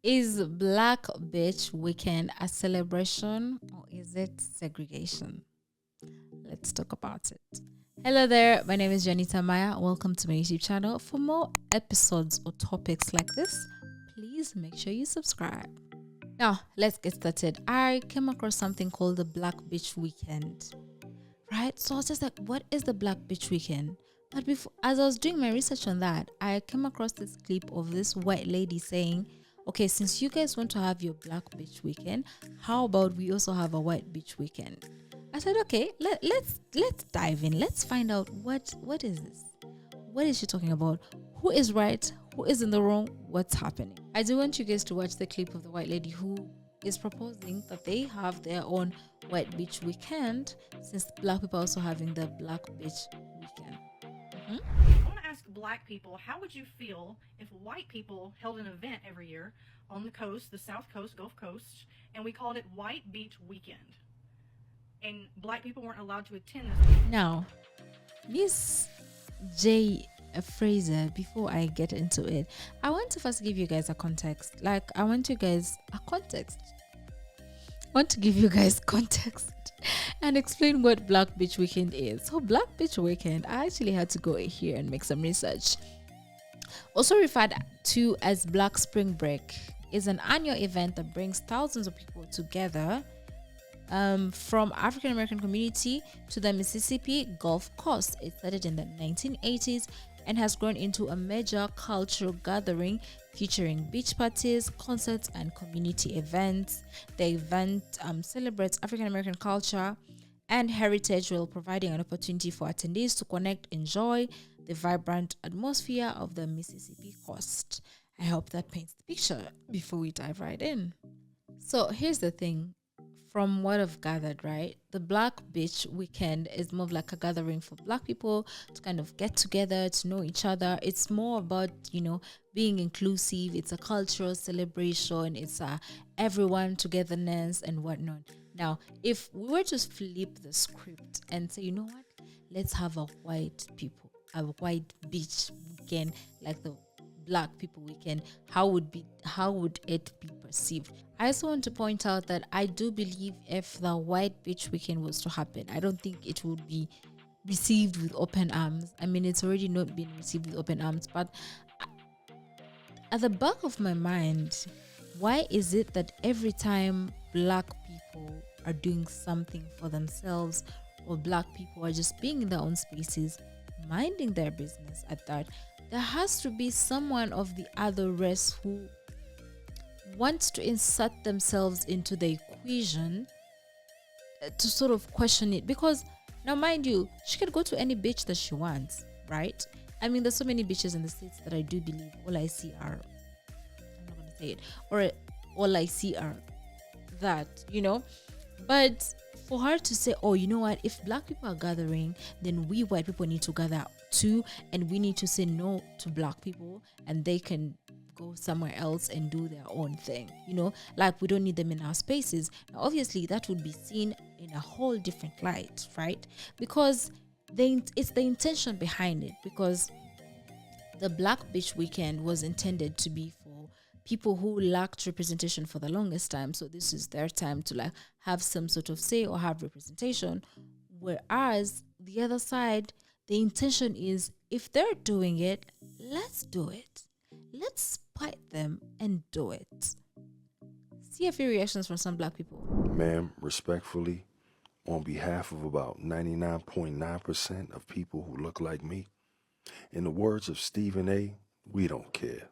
Is Black Bitch Weekend a celebration or is it segregation? Let's talk about it. Hello there, my name is Janita Maaya. Welcome to my YouTube channel. For more episodes or topics like this, please make sure you subscribe. Now, let's get started. I came across something called the Black Bitch Weekend, right? So I was just like, what is the Black Bitch Weekend? But before, as I was doing my research on that, I came across this clip of this white lady saying, okay, since you guys want to have your Black Bitch Weekend, how about we also have a White Bitch Weekend? I said, okay, let's dive in. Let's find out what is this? What is she talking about? Who is right? Who is in the wrong? What's happening? I do want you guys to watch the clip of the white lady who is proposing that they have their own White Beach Weekend, since Black people are also having the Black Beach Weekend. I want to ask Black people, how would you feel if white people held an event every year on the coast, the South Coast, Gulf Coast, and we called it White Beach Weekend? And Black people weren't allowed to attend this. Now, Miss J. Fraser, before I get into it, I want to first give you guys a context. I want to give you guys context and explain what Black Beach Weekend is. So Black Beach Weekend, I actually had to go here and make some research. Also referred to as Black Spring Break, is an annual event that brings thousands of people together from African American community to the Mississippi Gulf Coast. It started in the 1980s and has grown into a major cultural gathering featuring beach parties, concerts, and community events. The event celebrates African American culture and heritage while providing an opportunity for attendees to connect, enjoy the vibrant atmosphere of the Mississippi coast. I hope that paints the picture before we dive right in. So here's the thing. From what I've gathered, right, the Black Beach Weekend is more of like a gathering for Black people to kind of get together, to know each other. It's more about, being inclusive. It's a cultural celebration. It's a everyone togetherness and whatnot. Now, if we were to flip the script and say, you know what, let's have a white beach weekend, like the Black people weekend, how would it be perceived? I also want to point out that I do believe if the White Beach Weekend was to happen, I don't think it would be received with open arms. I mean, it's already not been received with open arms, but at the back of my mind, why is it that every time Black people are doing something for themselves, or Black people are just being in their own spaces, minding their business at that, there has to be someone of the other race who wants to insert themselves into the equation to sort of question it? Because now, mind you, she could go to any beach that she wants, right? I mean, there's so many beaches in the States that I do believe all I see are, I'm not going to say it, or all I see are that, but for her to say, oh, you know what, if Black people are gathering, then we white people need to gather too, and we need to say no to Black people, and they can go somewhere else and do their own thing, like we don't need them in our spaces. Now, obviously that would be seen in a whole different light, right? Because it's the intention behind it, because the Black Beach Weekend was intended to be for people who lacked representation for the longest time. So this is their time to have some sort of say or have representation. Whereas the other side, the intention is, if they're doing it, let's do it. Let's spite them and do it. See a few reactions from some Black people. Ma'am, respectfully, on behalf of about 99.9% of people who look like me, in the words of Stephen A., we don't care.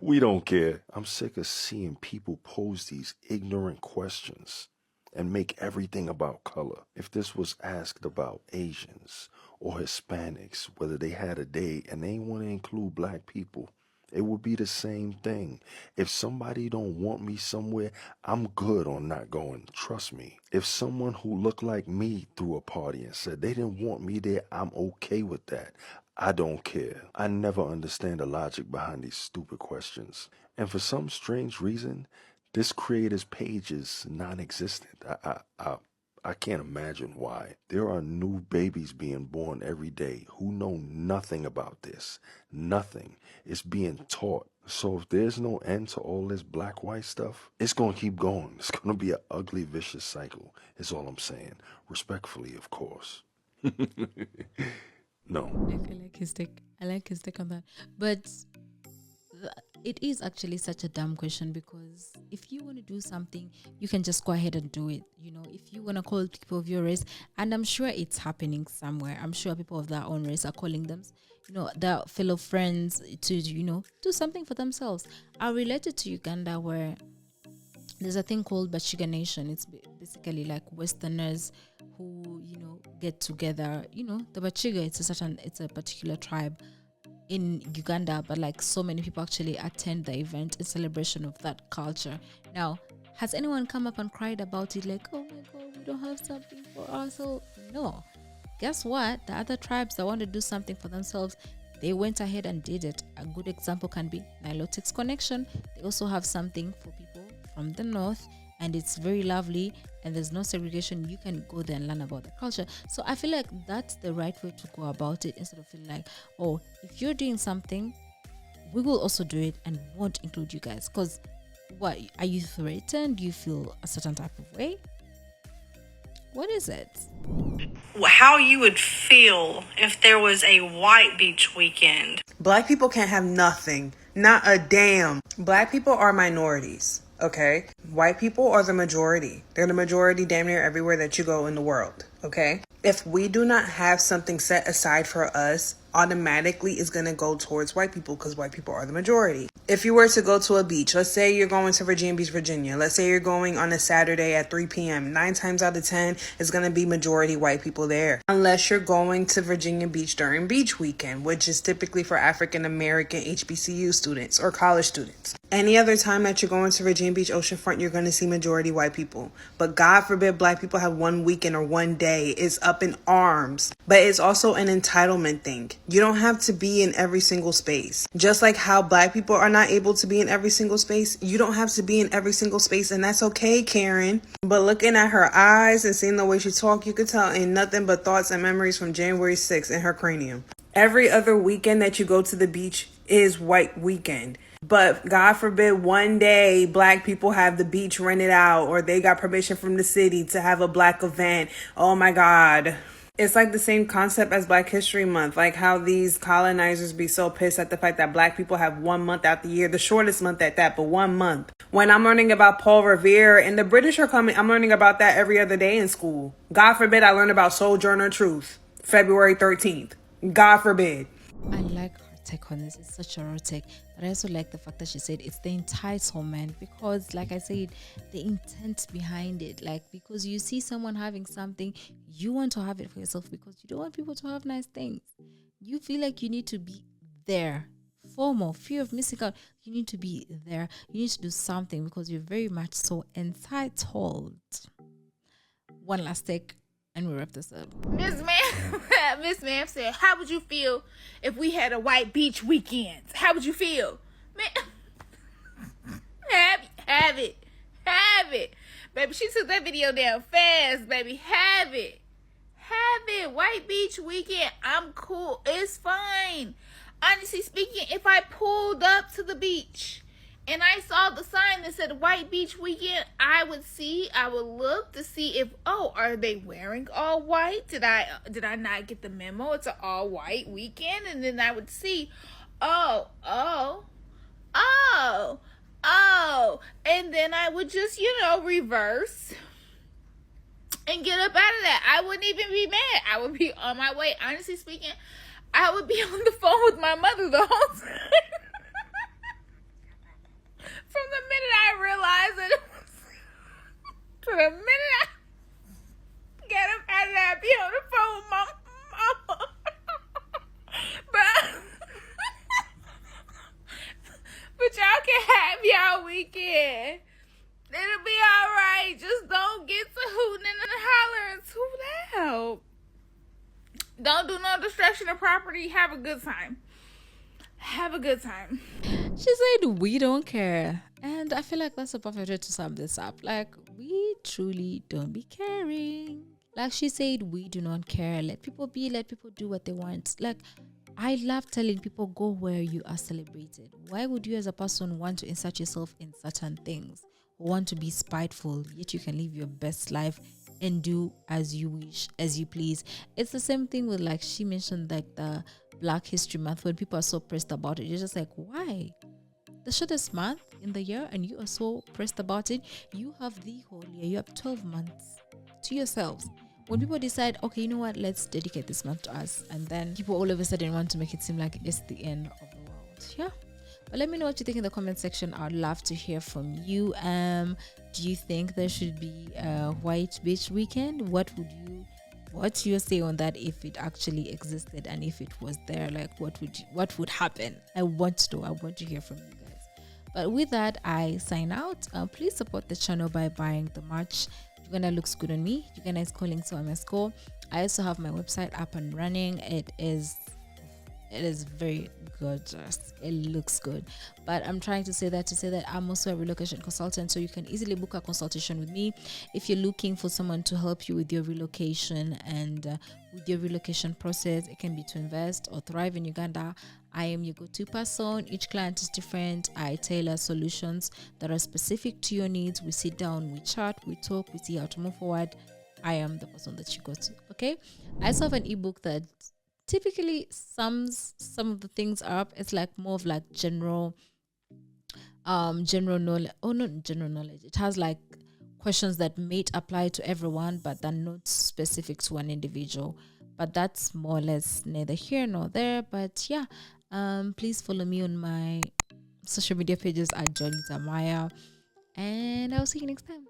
We don't care. I'm sick of seeing people pose these ignorant questions and make everything about color. If this was asked about Asians or Hispanics, whether they had a day and they want to include Black people, it would be the same thing. If somebody don't want me somewhere, I'm good on not going. Trust me. If someone who looked like me threw a party and said they didn't want me there, I'm okay with that. I don't care. I never understand the logic behind these stupid questions. And for some strange reason, this creator's page is non-existent. I can't imagine why. There are new babies being born every day who know nothing about this. Nothing. It's being taught. So if there's no end to all this black-white stuff, it's going to keep going. It's going to be an ugly, vicious cycle, is all I'm saying. Respectfully, of course. No. I like his take. I like his take on that. But it is actually such a dumb question, because if you want to do something, you can just go ahead and do it. You know, if you want to call people of your race, and I'm sure it's happening somewhere. I'm sure people of their own race are calling them, you know, their fellow friends to, you know, do something for themselves. I related to Uganda, where there's a thing called Bachiga Nation. It's basically like Westerners who, you know, get together. You know, the Bachiga, it's a particular tribe in Uganda, but like so many people actually attend the event in celebration of that culture. Now, has anyone come up and cried about it like, oh my god, we don't have something for ourselves? No. Guess what? The other tribes that want to do something for themselves, they went ahead and did it. A good example can be Nilotics Connection. They also have something for people from the north, and it's very lovely, and there's no segregation. You can go there and learn about the culture. So I feel like that's the right way to go about it, instead of feeling like, oh, if you're doing something, we will also do it and won't include you guys. Because what, are you threatened? Do you feel a certain type of way? What is it? How you would feel if there was a white beach weekend. Black people can't have nothing. Not a damn. Black people are minorities, okay? White people are the majority. They're the majority damn near everywhere that you go in the world, okay? If we do not have something set aside for us, automatically it's going to go towards white people, because white people are the majority. If you were to go to a beach, let's say you're going to Virginia Beach, Virginia. Let's say you're going on a Saturday at 3 p.m. 9 times out of 10, it's going to be majority white people there. Unless you're going to Virginia Beach during beach weekend, which is typically for African American HBCU students or college students. Any other time that you're going to Virginia Beach oceanfront, you're going to see majority white people. But God forbid black people have one weekend or one day. It's up in arms. But it's also an entitlement thing. You don't have to be in every single space. Just like how black people are not able to be in every single space, you don't have to be in every single space, and that's okay, Karen. But looking at her eyes and seeing the way she talks, you could tell ain't nothing but thoughts and memories from January 6th in her cranium. Every other weekend that you go to the beach is white weekend. But God forbid one day black people have the beach rented out, or they got permission from the city to have a black event. Oh my God. It's like the same concept as Black History Month, like how these colonizers be so pissed at the fact that black people have 1 month out the year, the shortest month at that, but 1 month. When I'm learning about Paul Revere and the British are coming, I'm learning about that every other day in school. God forbid I learn about Sojourner Truth, February 13th. God forbid. I like her take on this. It's such a raw take. But I also like the fact that she said it's the entitlement, because like I said, the intent behind it, like, because you see someone having something, you want to have it for yourself because you don't want people to have nice things. You feel like you need to be there. FOMO, fear of missing out. You need to be there. You need to do something because you're very much so entitled. One last take and we wrap this up. Miss Ma'am said, how would you feel if we had a white beach weekend? How would you feel? Man, have it. Baby, she took that video down fast, baby. Have it. White beach weekend. I'm cool. It's fine. Honestly speaking, if I pulled up to the beach and I saw the sign that said white beach weekend, I would look to see if, are they wearing all white? Did I not get the memo? It's an all white weekend. And then I would see, and then I would just, reverse and get up out of that. I wouldn't even be mad. I would be on my way. Honestly speaking, I would be on the phone with my mother the whole time. From the minute I realized that to the minute I get up out of that, I'd be on the phone with my mama. But y'all can have y'all weekend. It'll be alright. Just don't get to hooting and hollering too loud. Don't do no destruction of property. Have a good time. She said we don't care. And I feel like that's a perfect way to sum this up. Like, we truly don't be caring. Like she said, we do not care. Let people be, let people do what they want. Like, I love telling people, go where you are celebrated. Why would you as a person want to insert yourself in certain things? Or want to be spiteful, yet you can live your best life and do as you wish, as you please. It's the same thing with, like she mentioned, like the Black History Month, when people are so pressed about it. You're just like, why? The shortest month in the year and you are so pressed about it. You have the whole year. You have 12 months to yourselves. When people decide, okay, you know what, let's dedicate this month to us, and then people all of a sudden want to make it seem like it's the end of the world. Yeah. But let me know what you think in the comment section. I'd love to hear from you. Do you think there should be a white beach weekend? What's your say on that? If it actually existed and if it was there, like what would happen? I want to know. I want to hear from you guys. But with that, I sign out. Please support the channel by buying the merch. Uganda looks good on me. Uganda is calling, so I must go. I also have my website up and running. It is very gorgeous. It looks good. But I'm trying to say that I'm also a relocation consultant, so you can easily book a consultation with me if you're looking for someone to help you with your relocation and with your relocation process. It can be to invest or thrive in Uganda. I am your go-to person. Each client is different. I tailor solutions that are specific to your needs. We sit down, we chat, we talk, we see how to move forward. I am the person that you go to. Okay. I also have an ebook that typically sums some of the things up. It's like more of like general knowledge. Oh, not general knowledge. It has like questions that may apply to everyone, but they're not specific to an individual. But that's more or less neither here nor there. But yeah, please follow me on my social media pages at Maaya, and I'll see you next time.